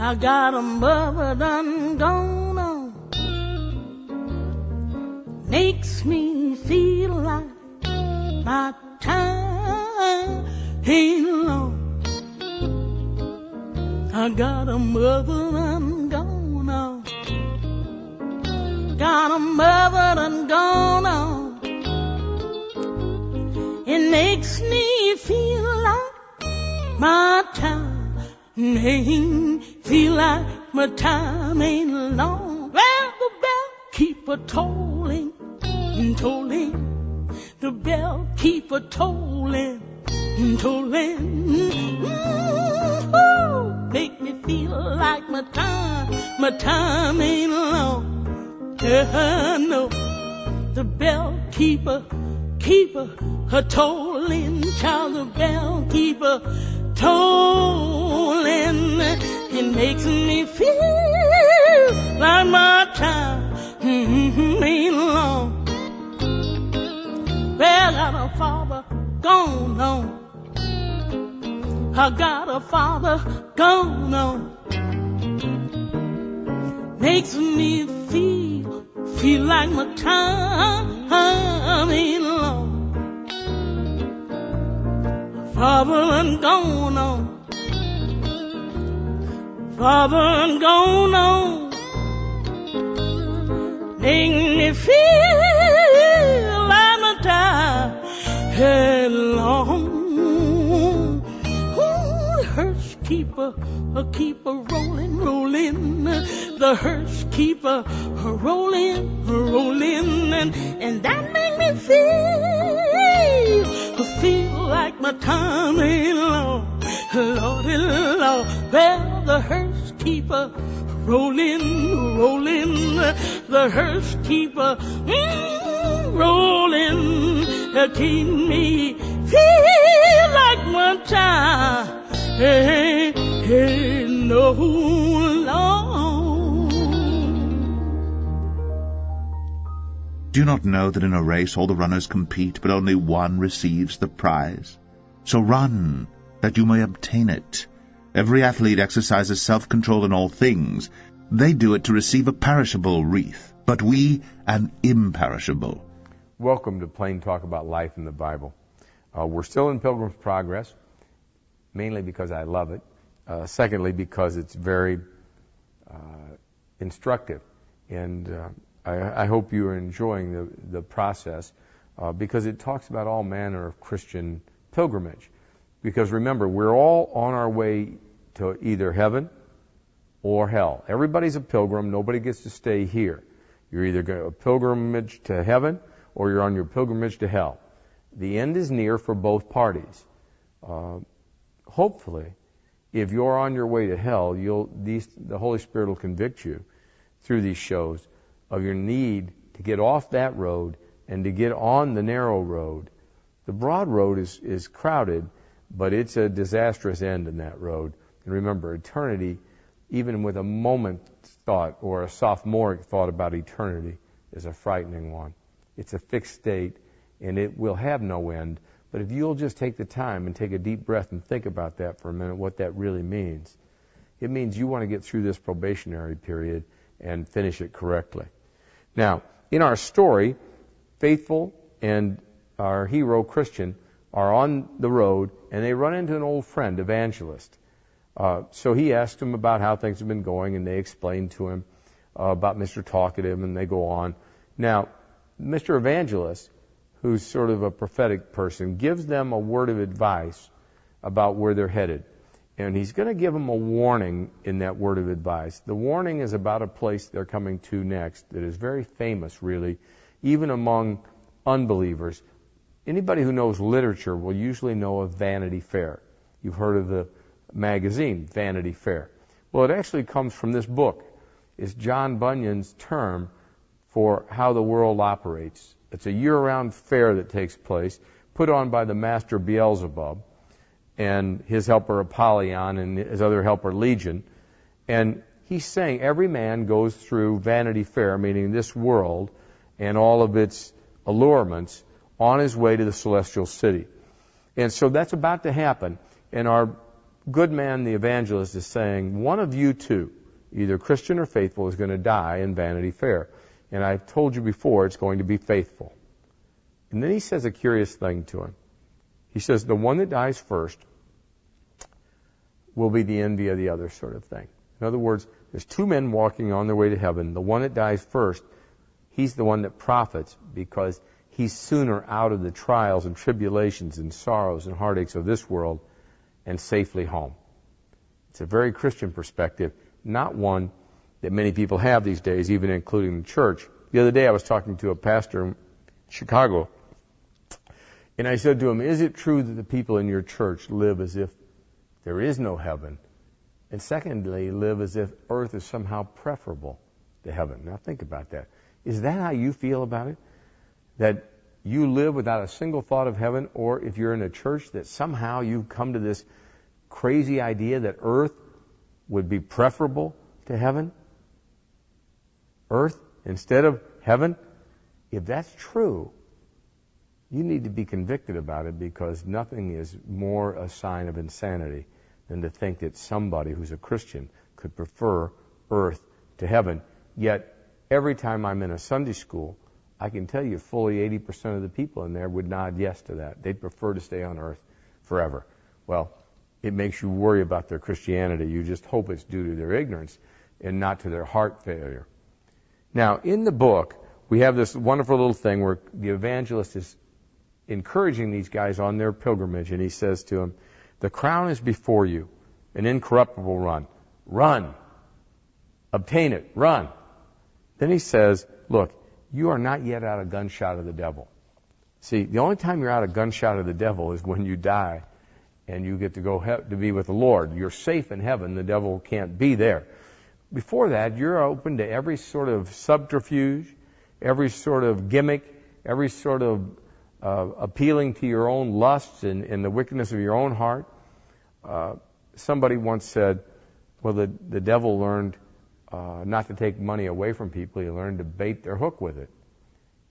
I got a mother done gone on. Makes me feel like my time ain't long. I got a mother done gone on. Got a mother done gone on. It makes me feel like my time ain't feel like my time ain't long. Well, the bell keep a tolling, tolling. The bell keep a tolling, tolling. Make me feel like my time ain't long. No, the bell keep a tolling, child. The bell keep a tolling. It makes me feel like my time ain't long. Well, I got a father gone on. I got a father gone on. Makes me feel like my time ain't long. Father and gone on. Father and gone on. Make me feel like my time ain't long. Hearse keeper, rolling, rolling. The hearse keeper, rolling, rolling, and that make me feel like my time ain't long. Lordy, Lord, well, the hearse keeper, rolling, rolling. The hearse keeper, rolling, keep me feel like my time ain't no long. Do you not know that in a race all the runners compete, but only one receives the prize? So run, that you may obtain it. Every athlete exercises self-control in all things. They do it to receive a perishable wreath, but we an imperishable. Welcome to Plain Talk About Life in the Bible. We're still in Pilgrim's Progress, mainly because I love it. Secondly, because it's very instructive. And I hope you are enjoying the process because it talks about all manner of Christian pilgrimage. Because remember, we're all on our way to either heaven or hell. Everybody's a pilgrim. Nobody gets to stay here. You're either going a pilgrimage to heaven or you're on your pilgrimage to hell. The end is near for both parties. Hopefully, if you're on your way to hell, the Holy Spirit will convict you through these shows of your need to get off that road and to get on the narrow road. The broad road is crowded, but it's a disastrous end in that road. And remember, eternity, even with a moment's thought or a sophomoric thought about eternity, is a frightening one. It's a fixed state, and it will have no end. But if you'll just take the time and take a deep breath and think about that for a minute, what that really means, it means you want to get through this probationary period and finish it correctly. Now, in our story, Faithful and our hero, Christian, are on the road, and they run into an old friend, Evangelist. So he asked him about how things have been going, and they explained to him about Mr. Talkative, and they go on. Now, Mr. Evangelist, who's sort of a prophetic person, gives them a word of advice about where they're headed. And he's going to give them a warning in that word of advice. The warning is about a place they're coming to next that is very famous, really, even among unbelievers. Anybody who knows literature will usually know of Vanity Fair. You've heard of the magazine, Vanity Fair. Well, it actually comes from this book. It's John Bunyan's term for how the world operates. It's a year-round fair that takes place, put on by the master Beelzebub and his helper Apollyon and his other helper Legion. And he's saying every man goes through Vanity Fair, meaning this world and all of its allurements, on his way to the celestial city. And so that's about to happen. And our Goodman, the evangelist, is saying, one of you two, either Christian or faithful, is going to die in Vanity Fair. And I've told you before, it's going to be faithful. And then he says a curious thing to him. He says, the one that dies first will be the envy of the other, sort of thing. In other words, there's two men walking on their way to heaven. The one that dies first, he's the one that profits because he's sooner out of the trials and tribulations and sorrows and heartaches of this world and safely home. It's a very Christian perspective, not one that many people have these days, even including the church. The other day I was talking to a pastor in Chicago, and I said to him, is it true that the people in your church live as if there is no heaven? And secondly, live as if earth is somehow preferable to heaven. Now think about that. Is that how you feel about it? That you live without a single thought of heaven? Or if you're in a church, that somehow you've come to this crazy idea that earth would be preferable to heaven? Earth instead of heaven? If that's true, you need to be convicted about it, because nothing is more a sign of insanity than to think that somebody who's a Christian could prefer earth to heaven. Yet, every time I'm in a Sunday school, I can tell you fully 80% of the people in there would nod yes to that. They'd prefer to stay on earth forever. Well, it makes you worry about their Christianity. You just hope it's due to their ignorance and not to their heart failure. Now, in the book, we have this wonderful little thing where the evangelist is encouraging these guys on their pilgrimage, and he says to them, the crown is before you, an incorruptible run. Run. Obtain it. Run. Then he says, look, you are not yet out of gunshot of the devil. See, the only time you're out of gunshot of the devil is when you die and you get to go to be with the Lord. You're safe in heaven. The devil can't be there. Before that, you're open to every sort of subterfuge, every sort of gimmick, every sort of appealing to your own lusts and the wickedness of your own heart. Somebody once said, well, the devil learned not to take money away from people. He learned to bait their hook with it.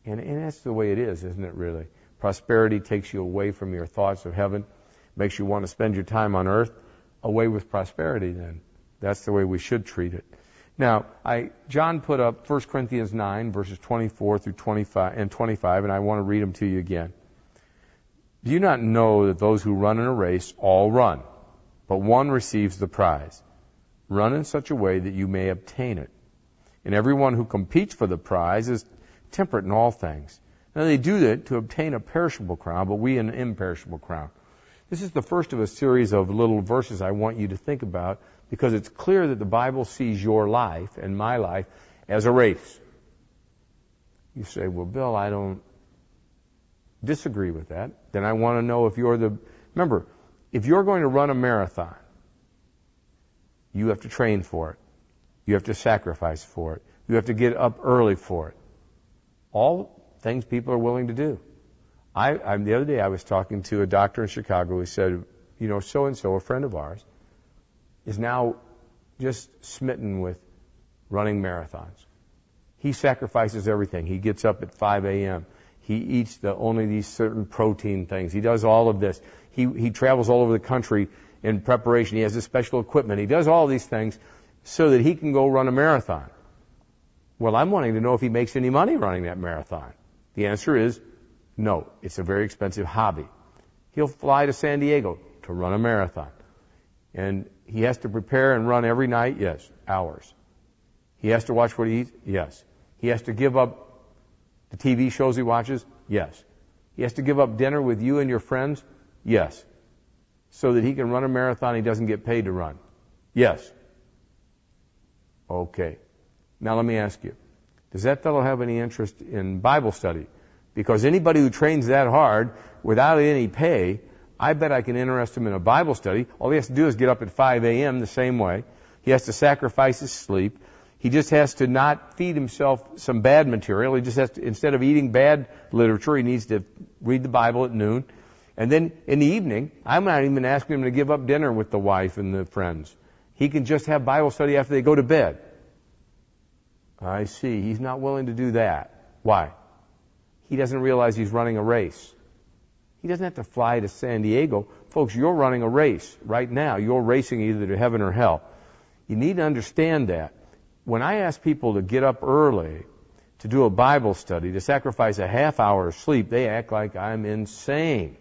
And that's the way it is, isn't it, really? Prosperity takes you away from your thoughts of heaven, makes you want to spend your time on earth. Away with prosperity, then. That's the way we should treat it. Now, John put up 1 Corinthians 9, verses 24 through 25, and I want to read them to you again. Do you not know that those who run in a race all run, but one receives the prize? Run in such a way that you may obtain it. And everyone who competes for the prize is temperate in all things. Now, they do that to obtain a perishable crown, but we an imperishable crown. This is the first of a series of little verses I want you to think about, because it's clear that the Bible sees your life and my life as a race. You say, well, Bill, I don't disagree with that. Then I want to know if you're remember, if you're going to run a marathon, you have to train for it. You have to sacrifice for it. You have to get up early for it. All things people are willing to do. The other day I was talking to a doctor in Chicago who said, so-and-so, a friend of ours, is now just smitten with running marathons. He sacrifices everything. He gets up at 5 a.m. He eats only these certain protein things. He does all of this. He travels all over the country in preparation. He has this special equipment. He does all these things so that he can go run a marathon. Well, I'm wanting to know if he makes any money running that marathon. The answer is no. It's a very expensive hobby. He'll fly to San Diego to run a marathon. And he has to prepare and run every night? Yes. Hours. He has to watch what he eats? Yes. He has to give up the TV shows he watches? Yes. He has to give up dinner with you and your friends? Yes. So that he can run a marathon he doesn't get paid to run? Yes. Okay. Now let me ask you, does that fellow have any interest in Bible study? Because anybody who trains that hard without any pay, I bet I can interest him in a Bible study. All he has to do is get up at 5 a.m. the same way. He has to sacrifice his sleep. He just has to not feed himself some bad material. He just has to, instead of eating bad literature, he needs to read the Bible at noon. And then in the evening, I'm not even asking him to give up dinner with the wife and the friends. He can just have Bible study after they go to bed. I see. He's not willing to do that. Why? He doesn't realize he's running a race. He doesn't have to fly to San Diego, folks, you're running a race right now. You're racing either to heaven or hell. You need to understand that. When I ask people to get up early to do a Bible study, to sacrifice a half hour of sleep, they act like I'm insane.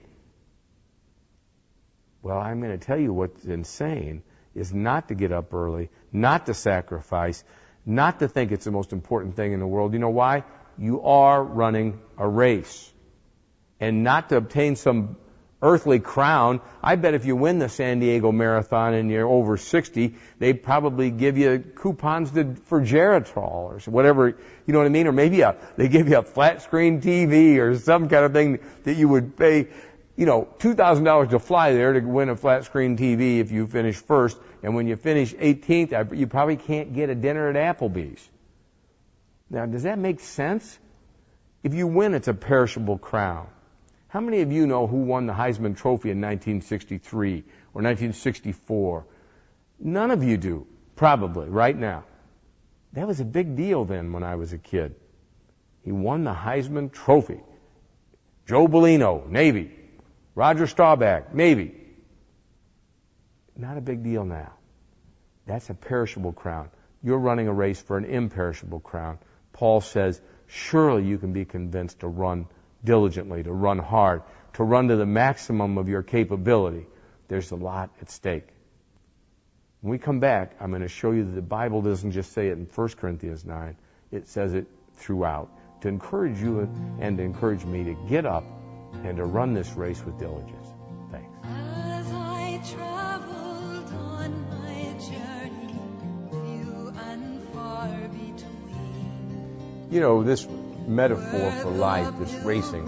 Well, I'm going to tell you what's insane is not to get up early, not to sacrifice, not to think it's the most important thing in the world. You know why? You are running a race. And not to obtain some earthly crown. I bet if you win the San Diego Marathon and you're over 60, they probably give you coupons for Geritol or whatever, you know what I mean? Or maybe they give you a flat screen TV or some kind of thing that you would pay, $2,000 to fly there to win a flat screen TV if you finish first. And when you finish 18th, you probably can't get a dinner at Applebee's. Now, does that make sense? If you win, it's a perishable crown. How many of you know who won the Heisman Trophy in 1963 or 1964? None of you do, probably, right now. That was a big deal then when I was a kid. He won the Heisman Trophy. Joe Bellino, Navy. Roger Staubach, Navy. Not a big deal now. That's a perishable crown. You're running a race for an imperishable crown. Paul says, surely you can be convinced to run diligently, to run hard, to run to the maximum of your capability. There's a lot at stake. When we come back, I'm going to show you that the Bible doesn't just say it in 1 Corinthians 9. It says it throughout to encourage you and to encourage me to get up and to run this race with diligence. Thanks. As I traveled on my journey, few and far between. This metaphor for life, this racing,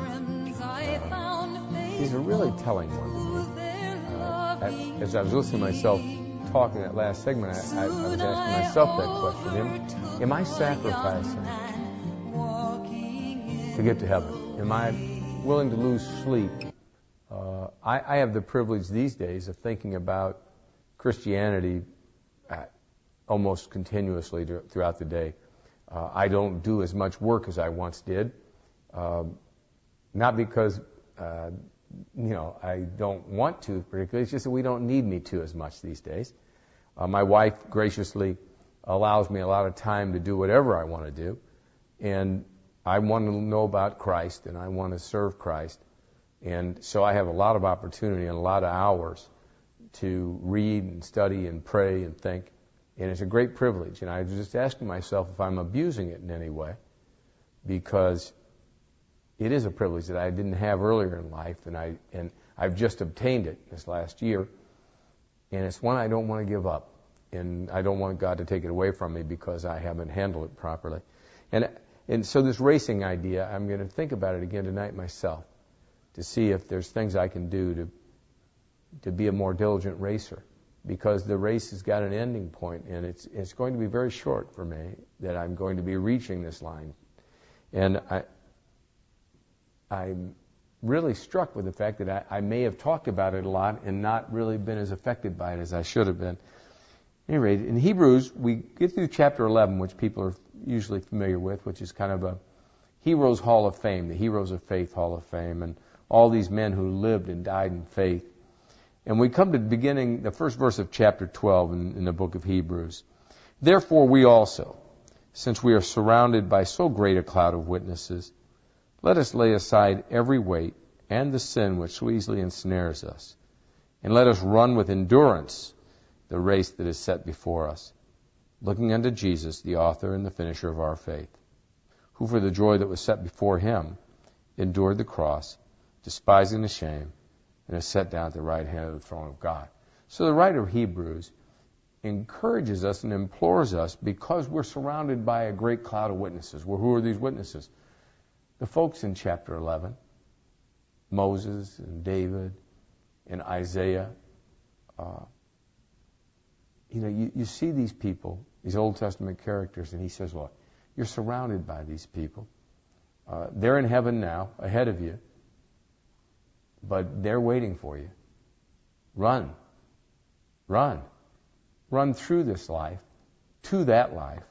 is a really telling one to me. As I was listening to myself talking that last segment, I was asking myself that question. Am I sacrificing to get to heaven? Am I willing to lose sleep? I have the privilege these days of thinking about Christianity almost continuously throughout the day. I don't do as much work as I once did, not because I don't want to particularly. It's just that we don't need me to as much these days. My wife graciously allows me a lot of time to do whatever I want to do, and I want to know about Christ, and I want to serve Christ, and so I have a lot of opportunity and a lot of hours to read and study and pray and think. And it's a great privilege. And I was just asking myself if I'm abusing it in any way, because it is a privilege that I didn't have earlier in life, and I've just obtained it this last year. And it's one I don't want to give up. And I don't want God to take it away from me because I haven't handled it properly. And so this racing idea, I'm going to think about it again tonight myself to see if there's things I can do to be a more diligent racer. Because the race has got an ending point, and it's going to be very short for me that I'm going to be reaching this line. And I'm really struck with the fact that I may have talked about it a lot and not really been as affected by it as I should have been. At any rate, in Hebrews, we get through chapter 11, which people are usually familiar with, which is kind of a Heroes Hall of Fame, the Heroes of Faith Hall of Fame, and all these men who lived and died in faith. And we come to the first verse of chapter 12 in the book of Hebrews. Therefore we also, since we are surrounded by so great a cloud of witnesses, let us lay aside every weight and the sin which so easily ensnares us, and let us run with endurance the race that is set before us, looking unto Jesus, the author and the finisher of our faith, who for the joy that was set before him endured the cross, despising the shame, and is set down at the right hand of the throne of God. So the writer of Hebrews encourages us and implores us, because we're surrounded by a great cloud of witnesses. Well, who are these witnesses? The folks in chapter 11, Moses and David and Isaiah. You see these people, these Old Testament characters, and he says, look, you're surrounded by these people. They're in heaven now, ahead of you. But they're waiting for you. Run. Run. Run through this life, to that life,